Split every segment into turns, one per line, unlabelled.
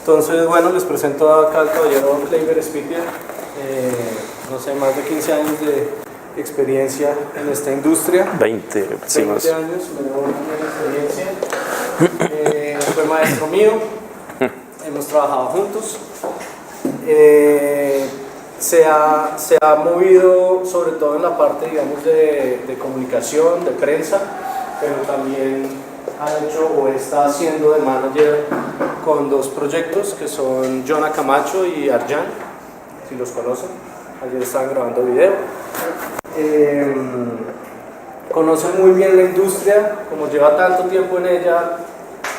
Entonces, bueno, les presento acá al caballero Kleiber Spitia, no sé, más de 15 años de experiencia en esta industria.
20
años, de experiencia. Fue maestro mío, hemos trabajado juntos. Se ha movido sobre todo en la parte, digamos, de comunicación, de prensa, pero también ha hecho o está haciendo de manager con dos proyectos que son Jonah Camacho y Arjan, si los conocen. Ayer estaban grabando video. Conoce muy bien la industria, como lleva tanto tiempo en ella,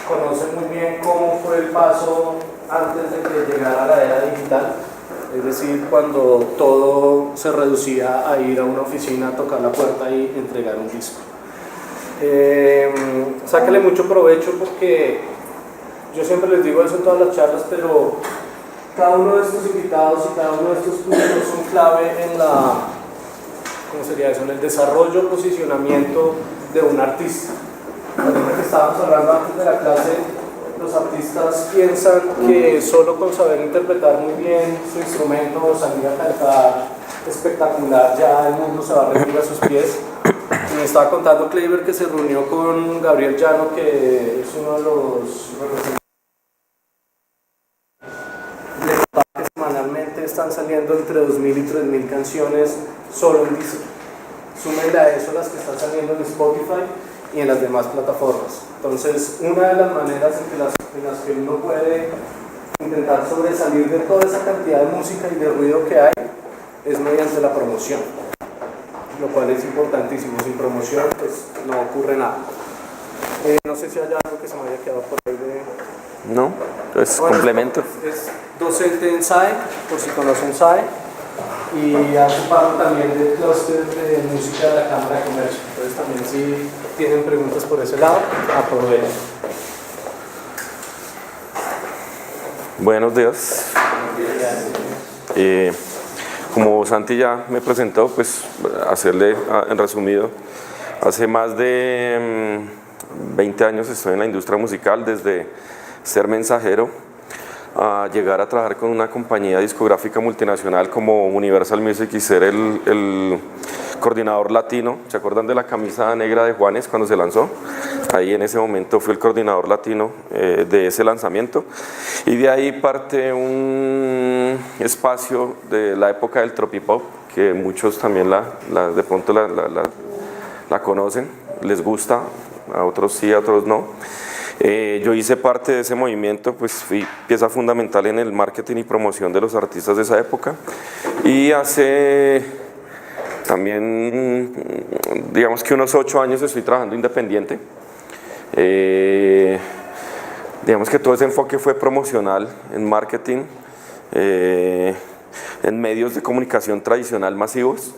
conoce muy bien cómo fue el paso antes de que llegara la era digital. Es decir, cuando todo se reducía a ir a una oficina, tocar la puerta y entregar un disco. Sáquenle mucho provecho porque yo siempre les digo eso en todas las charlas, pero cada uno de estos invitados y cada uno de estos puntos son clave en ¿cómo sería eso? En el desarrollo, posicionamiento de un artista. Lo que estábamos hablando antes de la clase, los artistas piensan que solo con saber interpretar muy bien su instrumento o salir a cantar espectacular ya el mundo se va a rendir a sus pies. Y me estaba contando Kleiber que se reunió con Gabriel Llano, que es uno de los representantes que semanalmente están saliendo entre 2.000 y 3.000 canciones solo en disco. Súmenle a eso las que están saliendo en Spotify y en las demás plataformas. Entonces, una de las maneras en las que uno puede intentar sobresalir de toda esa cantidad de música y de ruido que hay es mediante la promoción, lo cual es importantísimo. Sin promoción pues no ocurre nada. No sé si hay algo que se me haya quedado por ahí de...
No, pues bueno, complemento.
Es docente en SAE, por si conocen SAE, y hace parte también del clúster de música de la Cámara de Comercio. Entonces también si tienen preguntas por ese lado, aprovechen.
Buenos días. Como Santi ya me presentó, pues hacerle en resumido, hace más de 20 años estoy en la industria musical, desde ser mensajero a llegar a trabajar con una compañía discográfica multinacional como Universal Music y ser el coordinador latino. ¿Se acuerdan de la camisa negra de Juanes cuando se lanzó? Ahí en ese momento fui el coordinador latino de ese lanzamiento, y de ahí parte un espacio de la época del tropipop, que muchos también de pronto la conocen, les gusta, a otros sí, a otros no. Yo hice parte de ese movimiento, pues fui pieza fundamental en el marketing y promoción de los artistas de esa época, y hace también, digamos que unos 8 años estoy trabajando independiente. Digamos que todo ese enfoque fue promocional en marketing, en medios de comunicación tradicional masivos.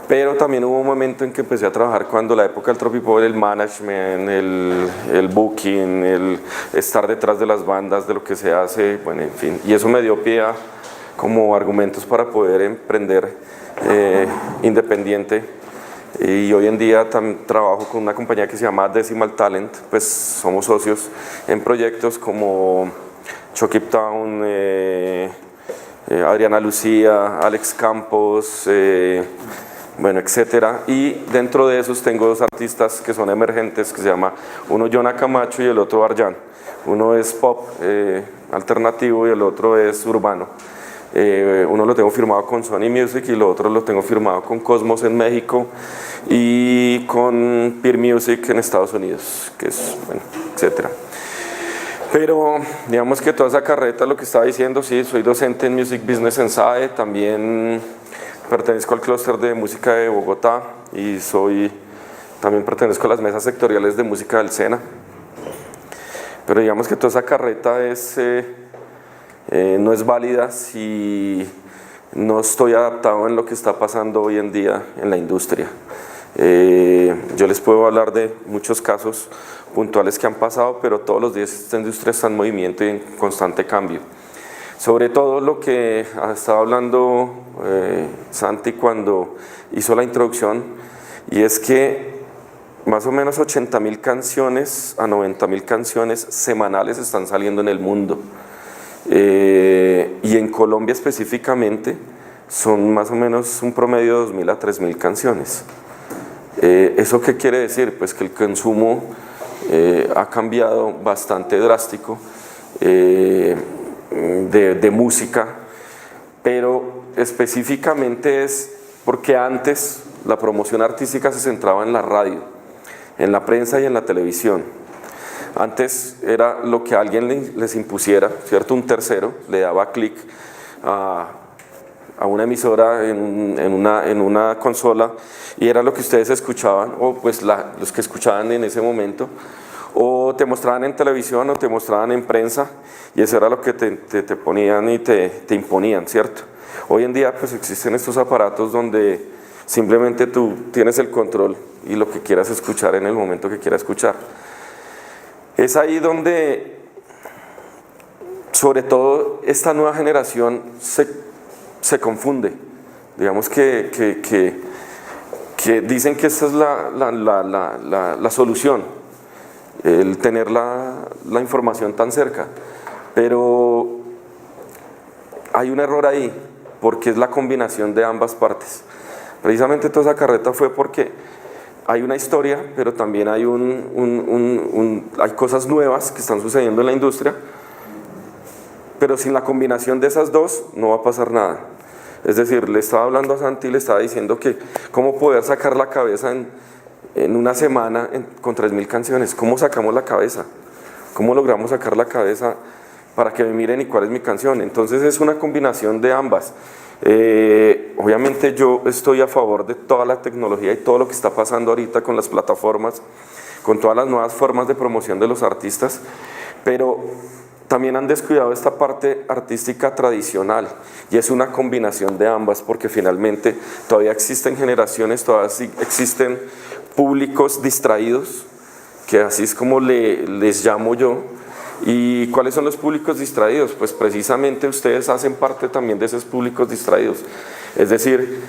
Pero también hubo un momento en que empecé a trabajar cuando la época del tropipop, el management, el booking, el estar detrás de las bandas, de lo que se hace, bueno, en fin. Y eso me dio pie a como argumentos para poder emprender independiente. Y hoy en día trabajo con una compañía que se llama Decimal Talent, pues somos socios en proyectos como Chucky Town, Adriana Lucía, Alex Campos, bueno, etcétera, y dentro de esos tengo dos artistas que son emergentes, que se llama uno Jonah Camacho y el otro Arjan. Uno es pop alternativo y el otro es urbano. Uno lo tengo firmado con Sony Music y el otro lo tengo firmado con Cosmos en México y con Peer Music en Estados Unidos, que es, bueno, etcétera. Pero digamos que toda esa carreta, lo que estaba diciendo, sí, soy docente en Music Business en SAE, también pertenezco al clúster de música de Bogotá y también pertenezco a las mesas sectoriales de música del SENA. Pero digamos que toda esa carreta no es válida si no estoy adaptado en lo que está pasando hoy en día en la industria. Yo les puedo hablar de muchos casos puntuales que han pasado, pero todos los días esta industria está en movimiento y en constante cambio. Sobre todo lo que estaba hablando Santi cuando hizo la introducción, y es que más o menos 80.000 canciones a 90.000 canciones semanales están saliendo en el mundo. y en Colombia específicamente son más o menos un promedio de 2.000 a 3.000 canciones. ¿Eso qué quiere decir? Pues que el consumo ha cambiado bastante drástico de música, pero específicamente es porque antes la promoción artística se centraba en la radio, en la prensa y en la televisión. Antes era lo que alguien les impusiera, ¿cierto? Un tercero le daba clic a una emisora en una consola y era lo que ustedes escuchaban, o pues los que escuchaban en ese momento, o te mostraban en televisión o te mostraban en prensa, y eso era lo que te ponían y te imponían, ¿cierto? Hoy en día pues existen estos aparatos donde simplemente tú tienes el control y lo que quieras escuchar en el momento que quieras escuchar. Es ahí donde, sobre todo, esta nueva generación se confunde. Digamos que dicen que esta es la solución, el tener la información tan cerca. Pero hay un error ahí, porque es la combinación de ambas partes. Precisamente toda esa carreta fue porque hay una historia, pero también hay hay cosas nuevas que están sucediendo en la industria, pero sin la combinación de esas dos no va a pasar nada. Es decir, le estaba hablando a Santi y le estaba diciendo que cómo poder sacar la cabeza en una semana con 3.000 canciones. ¿Cómo sacamos la cabeza? ¿Cómo logramos sacar la cabeza para que me miren y cuál es mi canción? Entonces es una combinación de ambas. Obviamente yo estoy a favor de toda la tecnología y todo lo que está pasando ahorita con las plataformas, con todas las nuevas formas de promoción de los artistas, pero también han descuidado esta parte artística tradicional, y es una combinación de ambas, porque finalmente todavía existen generaciones, todavía existen públicos distraídos, que así es como les llamo yo. ¿Y cuáles son los públicos distraídos? Pues precisamente ustedes hacen parte también de esos públicos distraídos. Es decir,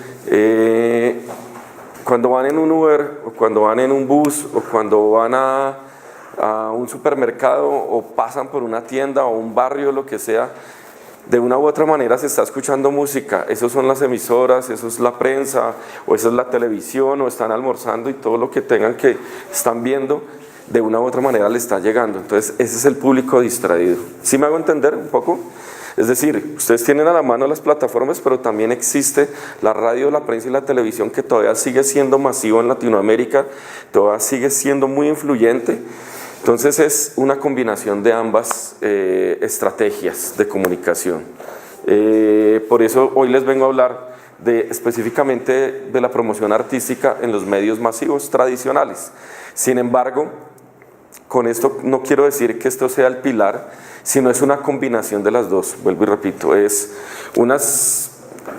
cuando van en un Uber, o cuando van en un bus, o cuando van a un supermercado, o pasan por una tienda, o un barrio, lo que sea, de una u otra manera se está escuchando música. Esas son las emisoras, eso es la prensa, o eso es la televisión, o están almorzando, y todo lo que tengan que están viendo, de una u otra manera le está llegando. Entonces ese es el público distraído. ¿Sí me hago entender un poco? Es decir, ustedes tienen a la mano las plataformas, pero también existe la radio, la prensa y la televisión, que todavía sigue siendo masivo en Latinoamérica, todavía sigue siendo muy influyente. Entonces es una combinación de ambas estrategias de comunicación. Por eso hoy les vengo a hablar específicamente de la promoción artística en los medios masivos tradicionales. Sin embargo, con esto no quiero decir que esto sea el pilar, sino es una combinación de las dos. Vuelvo y repito,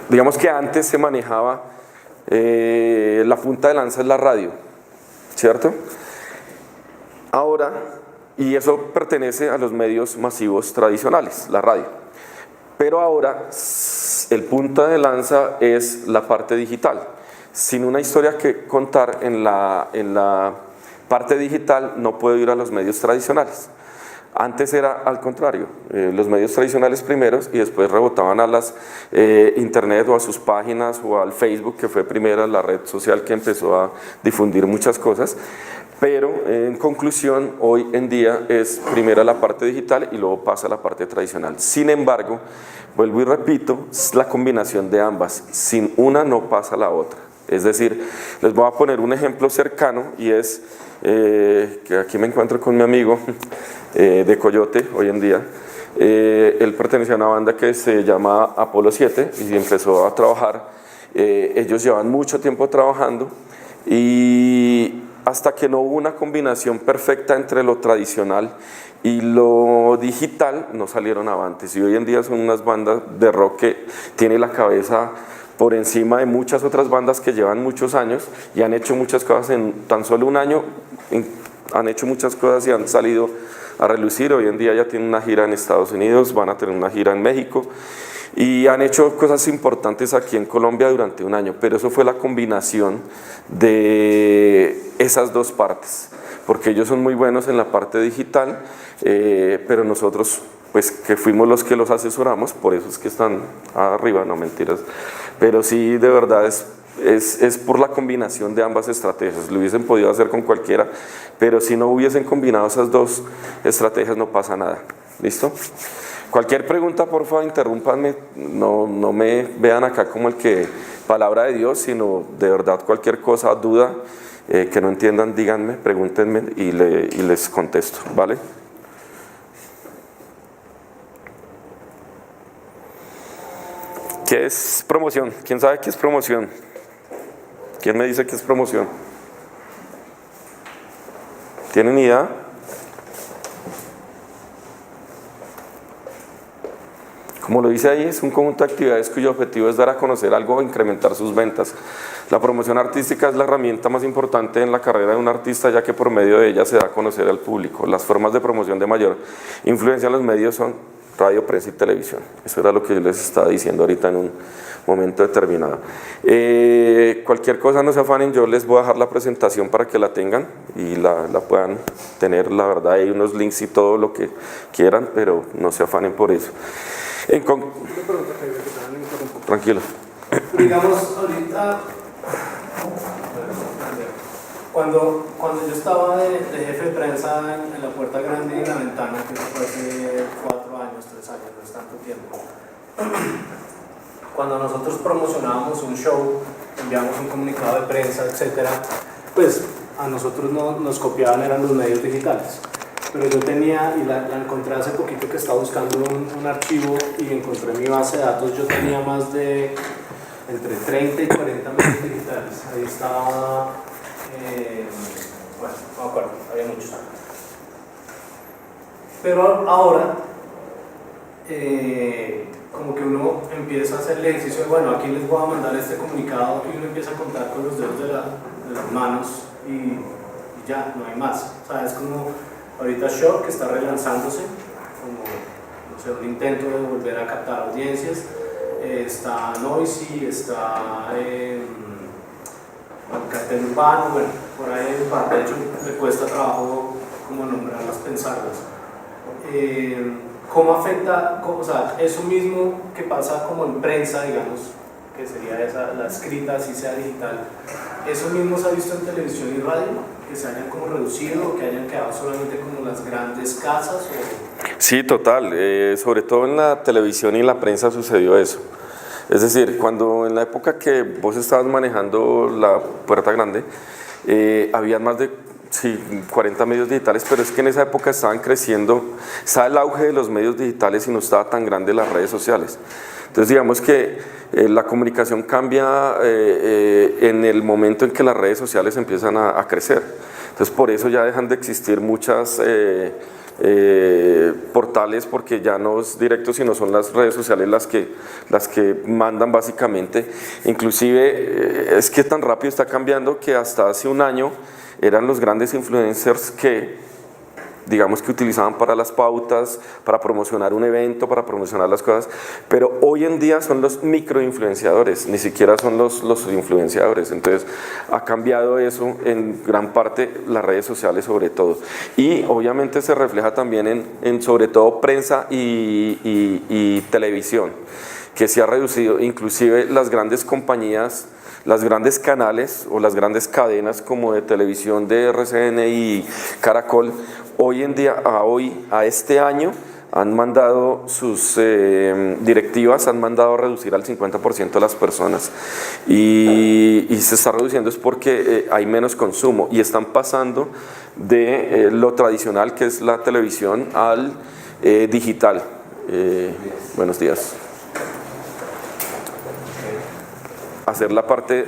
digamos que antes se manejaba, la punta de lanza es la radio, ¿cierto? Ahora, y eso pertenece a los medios masivos tradicionales, la radio, pero ahora el punta de lanza es la parte digital. Sin una historia que contar en la parte digital, no puedo ir a los medios tradicionales. Antes era al contrario, los medios tradicionales primeros, y después rebotaban a las internet, o a sus páginas, o al Facebook, que fue primero la red social que empezó a difundir muchas cosas. Pero en conclusión, hoy en día es primero la parte digital y luego pasa a la parte tradicional. Sin embargo, vuelvo y repito, es la combinación de ambas. Sin una no pasa la otra. Es decir, les voy a poner un ejemplo cercano, y es que aquí me encuentro con mi amigo de Coyote hoy en día. Él pertenecía a una banda que se llama Apolo 7 y empezó a trabajar. Ellos llevan mucho tiempo trabajando, y hasta que no hubo una combinación perfecta entre lo tradicional y lo digital, no salieron avantes. Y hoy en día son unas bandas de rock que tienen la cabeza por encima de muchas otras bandas que llevan muchos años y han hecho muchas cosas en tan solo un año. Han hecho muchas cosas y han salido a relucir. Hoy en día ya tienen una gira en Estados Unidos, van a tener una gira en México, y han hecho cosas importantes aquí en Colombia durante un año. Pero eso fue la combinación de esas dos partes, porque ellos son muy buenos en la parte digital, pero nosotros pues que fuimos los que los asesoramos, por eso es que están arriba, no mentiras, pero sí de verdad es por la combinación de ambas estrategias. Lo hubiesen podido hacer con cualquiera, pero si no hubiesen combinado esas dos estrategias no pasa nada. ¿Listo? Cualquier pregunta, por favor, interrúmpanme, no me vean acá como el que palabra de Dios, sino de verdad cualquier cosa, duda, que no entiendan, díganme, pregúntenme y les contesto, ¿vale? ¿Qué es promoción? ¿Quién sabe qué es promoción? ¿Quién me dice qué es promoción? ¿Tienen idea? Como lo dice ahí, es un conjunto de actividades cuyo objetivo es dar a conocer algo o incrementar sus ventas. La promoción artística es la herramienta más importante en la carrera de un artista, ya que por medio de ella se da a conocer al público. Las formas de promoción de mayor influencia en los medios son radio, prensa y televisión. Eso era lo que yo les estaba diciendo ahorita en un momento determinado. Cualquier cosa no se afanen, yo les voy a dejar la presentación para que la tengan y la puedan tener. La verdad hay unos links y todo lo que quieran, pero no se afanen por eso. Tranquilo.
Digamos, ahorita, cuando yo estaba de jefe de prensa en la Puerta Grande y en La Ventana, que eso fue hace 4 años, 3 años, no es tanto tiempo, cuando nosotros promocionábamos un show, enviamos un comunicado de prensa, etc., pues a nosotros nos copiaban, eran los medios digitales. Pero yo tenía, y la encontré hace poquito que estaba buscando un archivo y encontré mi base de datos, yo tenía más de entre 30 y 40 medios digitales. Ahí estaba, bueno, no me acuerdo, había muchos. Pero ahora, como que uno empieza a hacer el ejercicio de, bueno, aquí les voy a mandar este comunicado y uno empieza a contar con los dedos de las manos y ya, no hay más. O sea, es como ahorita Shock, que está relanzándose, como no sé, un intento de volver a captar audiencias. Está Noisy, está Cartel Urbano, bueno, por ahí de hecho me cuesta trabajo como nombrarlas, pensarlas. ¿Cómo afecta, o sea, eso mismo que pasa como en prensa, digamos, que sería la escrita, así sea digital, eso mismo se ha visto en televisión y radio? ¿Que se hayan como reducido o que hayan quedado solamente como las grandes casas?
Sí, total, sobre todo en la televisión y la prensa sucedió eso. Es decir, cuando en la época que vos estabas manejando la Puerta Grande, había más de 40 medios digitales, pero es que en esa época estaban creciendo, estaba el auge de los medios digitales y no estaba tan grande las redes sociales. Entonces digamos que la comunicación cambia en el momento en que las redes sociales empiezan a crecer. Entonces por eso ya dejan de existir muchas portales, porque ya no es directo, sino son las redes sociales las que mandan básicamente. Inclusive es que tan rápido está cambiando que hasta hace un año eran los grandes influencers que digamos que utilizaban para las pautas, para promocionar un evento, para promocionar las cosas, pero hoy en día son los microinfluenciadores, ni siquiera son los influenciadores. Entonces ha cambiado eso en gran parte, las redes sociales sobre todo, y obviamente se refleja también en sobre todo prensa y televisión, que se ha reducido. Inclusive las grandes compañías, las grandes canales o las grandes cadenas como de televisión de RCN y Caracol, hoy en día, a este año, han mandado sus directivas, han mandado a reducir al 50% las personas, y se está reduciendo es porque hay menos consumo y están pasando de lo tradicional, que es la televisión, al digital. Buenos días. Hacer la parte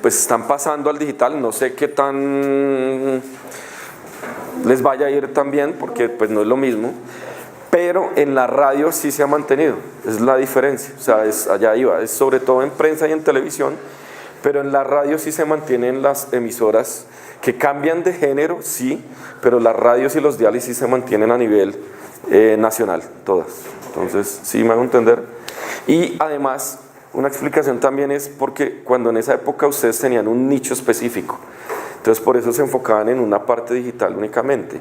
pues están pasando al digital. No sé qué tan les vaya a ir tan bien, porque pues no es lo mismo, pero en la radio sí se ha mantenido, es la diferencia. O sea, allá iba, es sobre todo en prensa y en televisión, pero en la radio sí se mantienen las emisoras que cambian de género, sí, pero las radios y los diales sí se mantienen a nivel nacional, todas. Entonces, sí me hago entender. Y además, una explicación también es porque cuando en esa época ustedes tenían un nicho específico, Entonces por eso se enfocaban en una parte digital únicamente.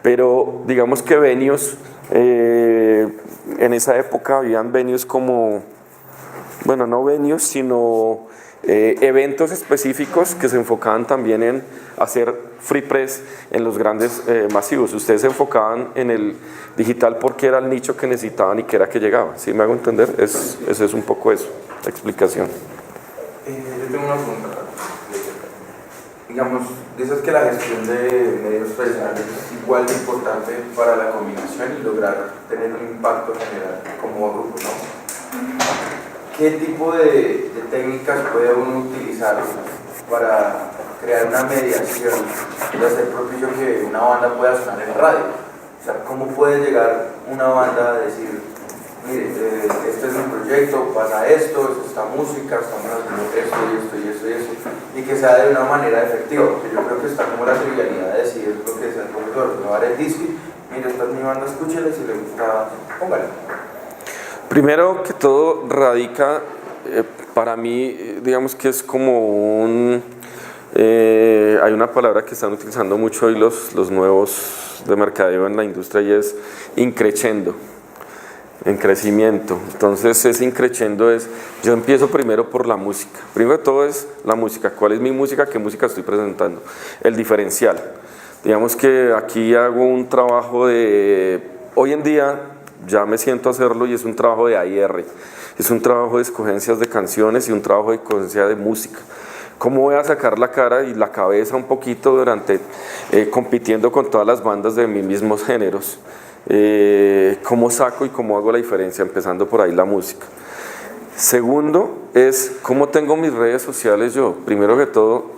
Pero digamos que venues, en esa época habían venues como, bueno, no venues, sino eventos específicos que se enfocaban también en hacer free press en los grandes masivos. Ustedes se enfocaban en el digital porque era el nicho que necesitaban y que era que llegaba. ¿Sí me hago entender? Eso es un poco eso, la explicación.
Yo tengo una pregunta. Digamos, dices que la gestión de medios tradicionales es igual de importante para la combinación y lograr tener un impacto general como grupo, ¿no? ¿Qué tipo de técnicas puede uno utilizar para crear una mediación y hacer propicio que una banda pueda sonar en radio? O sea, ¿cómo puede llegar una banda a decir, mire, este es mi proyecto, pasa esto, es esta música, estamos haciendo esto y esto y esto y esto, y que sea de una manera efectiva? Porque yo creo que está como la trivialidad de decir lo que decía el profesor, grabar el disco, mire, esta es mi banda, escúchela, si le gusta, póngale.
Primero que todo radica, para mí, digamos que es como un... hay una palabra que están utilizando mucho hoy los nuevos de mercadeo en la industria y es increciendo, en crecimiento. Entonces ese increciendo es, yo empiezo primero por la música. Primero de todo es la música. ¿Cuál es mi música? ¿Qué música estoy presentando? El diferencial. Digamos que aquí hago un trabajo de... Hoy en día ya me siento a hacerlo y es un trabajo de AIR. Es un trabajo de escogencias de canciones y un trabajo de escogencia de música. ¿Cómo voy a sacar la cara y la cabeza un poquito durante compitiendo con todas las bandas de mis mismos géneros? ¿Cómo saco y cómo hago la diferencia? Empezando por ahí la música. Segundo es cómo tengo mis redes sociales yo. Primero que todo,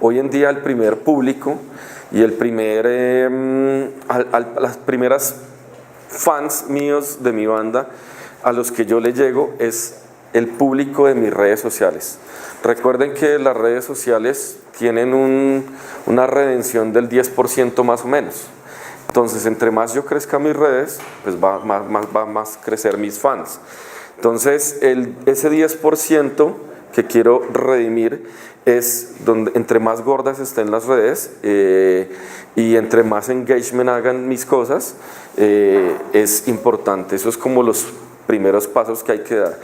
hoy en día el primer público y el primer, las primeras fans míos de mi banda a los que yo le llego es el público de mis redes sociales. Recuerden que las redes sociales tienen una redención del 10% más o menos. Entonces, entre más yo crezca mis redes, pues va más crecer mis fans. Entonces, ese 10% que quiero redimir es donde entre más gordas estén las redes y entre más engagement hagan mis cosas, es importante. Eso es como los primeros pasos que hay que dar.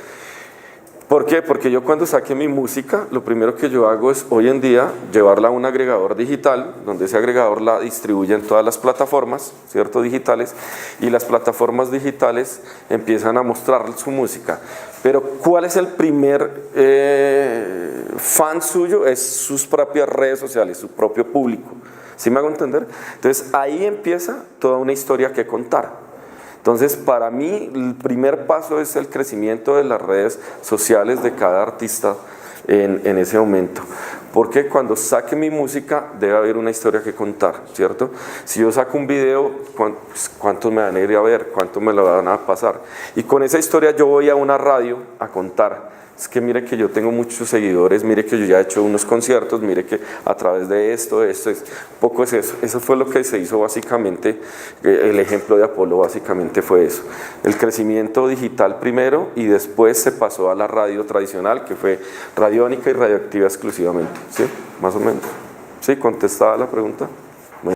¿Por qué? Porque yo cuando saque mi música, lo primero que yo hago es hoy en día llevarla a un agregador digital, donde ese agregador la distribuye en todas las plataformas, ¿cierto? Digitales, y las plataformas digitales empiezan a mostrar su música. Pero ¿cuál es el primer fan suyo? Es sus propias redes sociales, su propio público. ¿Sí me hago entender? Entonces ahí empieza toda una historia que contar. Entonces, para mí, el primer paso es el crecimiento de las redes sociales de cada artista en ese momento. Porque cuando saque mi música, debe haber una historia que contar, ¿cierto? Si yo saco un video, ¿cuántos me van a ir a ver? ¿Cuántos me lo van a pasar? Y con esa historia yo voy a una radio a contar. Es que mire que yo tengo muchos seguidores, mire que yo ya he hecho unos conciertos, mire que a través de esto es poco es eso. Eso fue lo que se hizo básicamente, el ejemplo de Apolo básicamente fue eso. El crecimiento digital primero y después se pasó a la radio tradicional, que fue radiónica y radioactiva exclusivamente, ¿sí? Más o menos. ¿Sí? ¿Contestada la pregunta?